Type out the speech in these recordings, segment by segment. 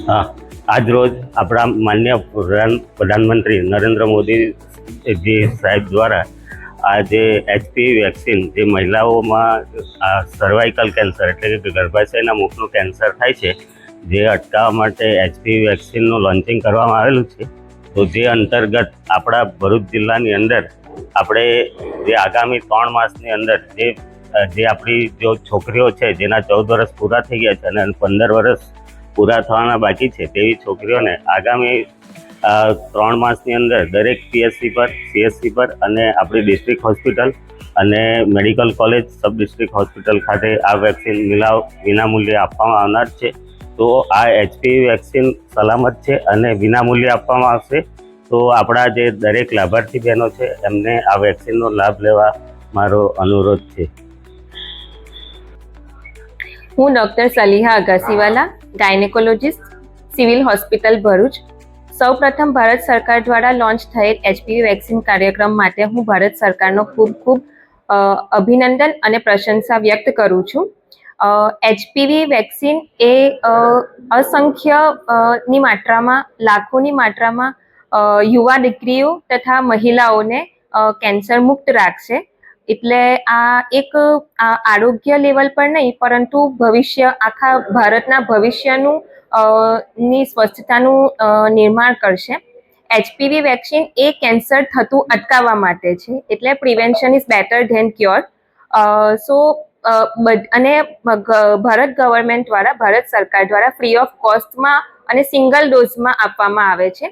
हाँ, आज रोज अपना माननीय प्रधानमंत्री नरेंद्र मोदी जी साहेब द्वारा आज एचपीवी वेक्सिन જે મહિલાઓમાં સર્વાઇકલ કેન્સર એટલે કે ગર્ભાશયના મુખનું કેન્સર થાય છે જે અટકાવવા માટે એચપીવી વેક્સિનનું લોન્ચિંગ કરવામાં આવેલું છે. તો જે અંતર્ગત આપણા ભરૂચ જિલ્લાની અંદર આપણે જે આગામી 3 માસની અંદર જે આપણી જો છોકરીઓ છે જેના 14 વર્ષ પૂરા થઈ ગયા છે અને 15 વર્ષ પૂરા થવાના બાકી છે તેવી છોકરીઓને આગામી 3 માસની અંદર દરેક પીએચસી પર, સીએચસી પર અને આપણી ડિસ્ટ્રિક્ટ હોસ્પિટલ અને medical college sub district hospital ખાતે આ વેક્સિન વિનામૂલ્યે આપવામાં આવનાર છે. તો આ એચપીવી વેક્સિન સલામત છે અને વિનામૂલ્યે આપવામાં આવશે. તો આપણા જે દરેક લાભાર્થી બહેનો છે એમને આ વેક્સિનનો લાભ લેવા મારો અનુરોધ છે. હું doctor Saliha Agasiwala, gynaecologist, civil hospital Bharuch. સૌપ્રથમ ભારત સરકાર દ્વારા લોન્ચ થયેલ એચપીવી વેક્સિન કાર્યક્રમ માટે હું ભારત સરકારનો ખૂબ અભિનંદન અને પ્રશંસા વ્યક્ત કરું છું. એચપીવી વેક્સિન એ અસંખ્ય ની માત્રામાં, લાખોની માત્રામાં યુવા દીકરીઓ તથા મહિલાઓને કેન્સર મુક્ત રાખશે. એટલે આ એક આરોગ્ય લેવલ પર નહીં પરંતુ ભવિષ્ય, આખા ભારતના ભવિષ્યનું ની સ્વચ્છતાનું નિર્માણ કરશે. એચપીવી વેક્સિન એ કેન્સર થતું અટકાવવા માટે છે, એટલે prevention is better than cure. અને ભારત ગવર્મેન્ટ દ્વારા, ભારત સરકાર દ્વારા ફ્રી ઓફ કોસ્ટમાં અને સિંગલ ડોઝમાં આપવામાં આવે છે.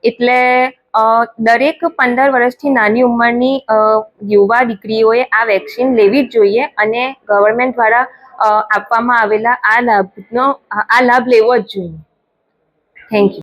એટલે દરેક 15 વર્ષથી નાની ઉંમરની યુવા દીકરીઓએ આ વેક્સિન લેવી જ જોઈએ અને ગવર્મેન્ટ દ્વારા આપવામાં આવેલા આ લાભ લેવો જ જોઈએ. Thank you.